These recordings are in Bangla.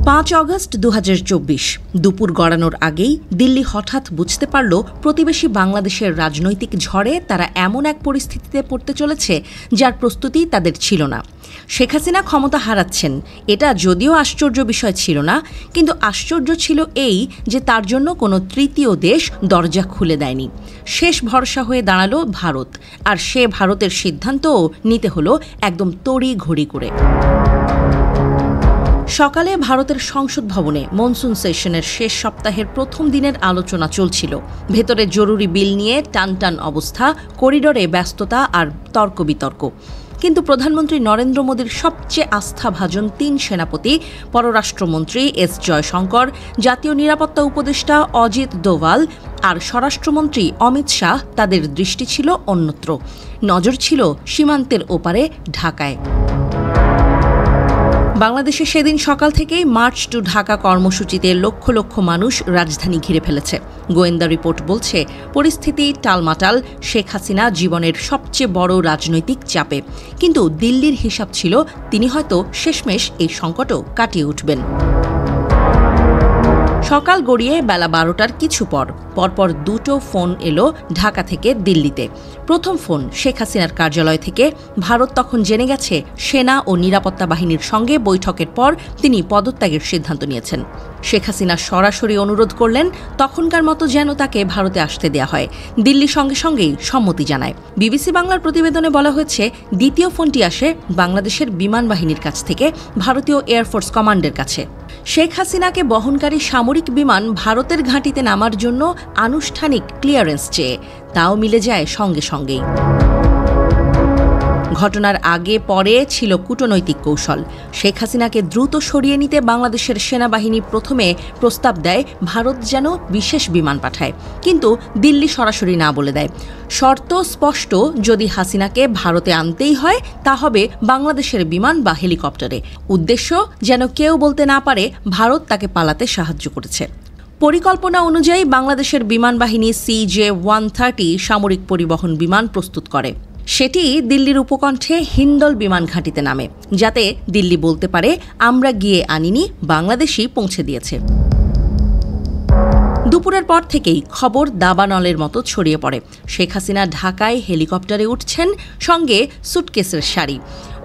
5 অগস্ট 2024 দুপুর গড়ানোর আগেই দিল্লি হঠাৎ বুঝতে পারল প্রতিবেশী বাংলাদেশের রাজনৈতিক ঝড়ে তারা এমন এক পরিস্থিতিতে পড়তে চলেছে যার প্রস্তুতি তাদের ছিল না। শেখ হাসিনা ক্ষমতা হারাচ্ছেন, এটা যদিও আশ্চর্য বিষয় ছিল না, কিন্তু আশ্চর্য ছিল এই যে তার জন্য কোনো তৃতীয় দেশ দরজা খুলে দেয়নি। শেষ ভরসা হয়ে দাঁড়ালো ভারত, আর সে ভারতের সিদ্ধান্তও নিতে হলো একদম তড়ি ঘড়ি করে। সকালে ভারতের সংসদ ভবনে মনসুন সেশনের শেষ সপ্তাহের প্রথম দিনের আলোচনা চলছিল। ভেতরে জরুরি বিল নিয়ে টানটান অবস্থা, করিডোরে ব্যস্ততা আর তর্ক বিতর্ক। কিন্তু প্রধানমন্ত্রী নরেন্দ্র মোদীর সবচেয়ে আস্থাভাজন 3 সেনাপতি, পররাষ্ট্রমন্ত্রী এস জয়শঙ্কর, জাতীয় নিরাপত্তা উপদেষ্টা অজিত দোভাল আর স্বরাষ্ট্রমন্ত্রী অমিত শাহ, তাদের দৃষ্টি ছিল অন্যত্র। নজর ছিল সীমান্তের ওপারে ঢাকায়। বাংলাদেশে সেদিন সকাল থেকেই মার্চ টু ঢাকা কর্মসূচিতে লক্ষ লক্ষ মানুষ রাজধানী ঘিরে ফেলেছে। গোয়েন্দা রিপোর্ট বলছে পরিস্থিতি টালমাটাল, শেখ হাসিনা জীবনের সবচেয়ে বড় রাজনৈতিক চাপে। কিন্তু দিল্লির হিসাব ছিল তিনি হয়তো শেষমেশ এই সংকটও কাটিয়ে উঠবেন। সকাল গড়িয়ে বেলা 12টার কিছু পরপর দুটো ফোন এলো ঢাকা থেকে দিল্লিতে। প্রথম ফোন শেখ হাসিনার কার্যালয় থেকে। ভারত তখন জেনে গেছে সেনা ও নিরাপত্তা বাহিনীর সঙ্গে বৈঠকের পর তিনি পদত্যাগের সিদ্ধান্ত নিয়েছেন। শেখ হাসিনা সরাসরি অনুরোধ করলেন তখনকার মতো যেন তাকে ভারতে আসতে দেয়া হয়। দিল্লি সঙ্গে সঙ্গেই সম্মতি জানায়। বিবিসি বাংলার প্রতিবেদনে বলা হয়েছে দ্বিতীয় ফোনটি আসে বাংলাদেশের বিমান বাহিনীর কাছ থেকে ভারতীয় এয়ারফোর্স কমান্ডের কাছে। শেখ হাসিনাকে বহনকারী সামরিক বিমান ভারতের ঘাঁটিতে নামার জন্য আনুষ্ঠানিক ক্লিয়ারেন্স চেয়ে, তাও মিলে যায় সঙ্গে সঙ্গেই। ঘটনার আগে পরে ছিল কূটনৈতিক কৌশল। শেখ হাসিনাকে দ্রুত সরিয়ে নিতে বাংলাদেশের সেনাবাহিনী প্রথমে প্রস্তাব দেয় ভারত যেন বিশেষ বিমান পাঠায়, কিন্তু দিল্লি সরাসরি না বলে দেয়। শর্ত স্পষ্ট, যদি হাসিনাকে ভারতে আনতেই হয় তা হবে বাংলাদেশের বিমান বা হেলিকপ্টারে। উদ্দেশ্য যেন কেউ বলতে না পারে ভারত তাকে পালাতে সাহায্য করেছে। পরিকল্পনা অনুযায়ী বাংলাদেশের বিমান বাহিনী CJ-130 সামরিক পরিবহন বিমান প্রস্তুত করে। সেটি দিল্লির উপকণ্ঠে হিন্ডল বিমান ঘাঁটিতে নামে, যাতে দিল্লি বলতে পারে আমরা গিয়ে আনিনি, বাংলাদেশই পৌঁছে দিয়েছে। দুপুরের পর থেকেই খবর দাবানলের মতো ছড়িয়ে পড়ে। শেখ হাসিনা ঢাকায় হেলিকপ্টারে উঠছেন, সঙ্গে সুটকেসের সারি।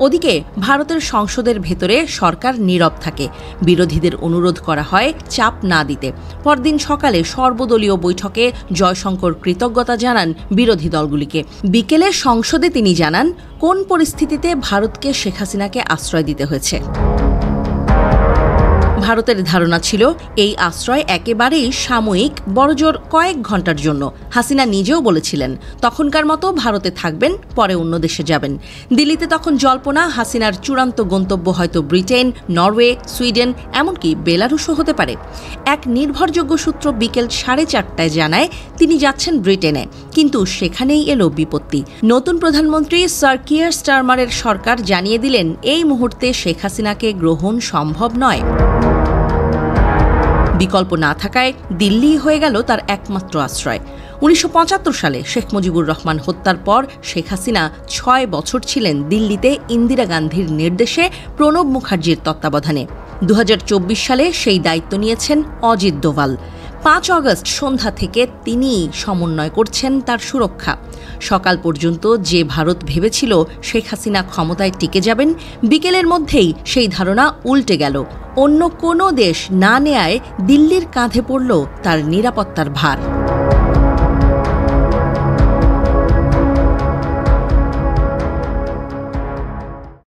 ওদিকে ভারতের সংসদের ভেতরে সরকার নীরব থাকে। বিরোধীদের অনুরোধ করা হয় চাপ না দিতে। পরদিন সকালে সর্বদলীয় বৈঠকে জয়শঙ্কর কৃতজ্ঞতা জানান বিরোধী দলগুলিকে। বিকেলে সংসদে তিনি জানান কোন পরিস্থিতিতে ভারতকে শেখ হাসিনাকে আশ্রয় দিতে হয়েছে। ভারতের ধারণা ছিল এই আশ্রয় একেবারেই সাময়িক, বড়জোর কয়েক ঘন্টার জন্য। হাসিনা নিজেও বলেছিলেন তখনকার মতো ভারতে থাকবেন, পরে অন্য দেশে যাবেন। দিল্লিতে তখন জল্পনা হাসিনার চূড়ান্ত গন্তব্য হয়তো ব্রিটেন, নরওয়ে, সুইডেন, এমনকি বেলারুশও হতে পারে। এক নির্ভরযোগ্য সূত্র বিকেল 4:30টায় জানায় তিনি যাচ্ছেন ব্রিটেনে, কিন্তু সেখানেই এলো বিপত্তি। নতুন প্রধানমন্ত্রী স্যার কিয়ার স্টারমারের সরকার জানিয়ে দিলেন এই মুহূর্তে শেখ হাসিনাকে গ্রহণ সম্ভব নয়। বিকল্প না থাকায় দিল্লি হয়ে গেল তার একমাত্র আশ্রয়। 1975 সালে শেখ মুজিবুর রহমান হত্যার পর শেখ হাসিনা 6 বছর ছিলেন দিল্লিতে ইন্দিরা গান্ধীর নির্দেশে প্রণব মুখার্জির তত্ত্বাবধানে। 2024 সালে সেই দায়িত্ব নিয়েছেন অজিত দোভাল। 5 অগস্ট সন্ধ্যা থেকে তিনি সমন্বয় করছেন তার সুরক্ষা। সকাল পর্যন্ত যে ভারত ভেবেছিল শেখ হাসিনা ক্ষমতায় টিকে যাবেন, বিকেলের মধ্যেই সেই ধারণা উল্টে গেল। অন্য কোনো দেশ না নেয়ায় দিল্লির কাঁধে পড়ল তার নিরাপত্তার ভার।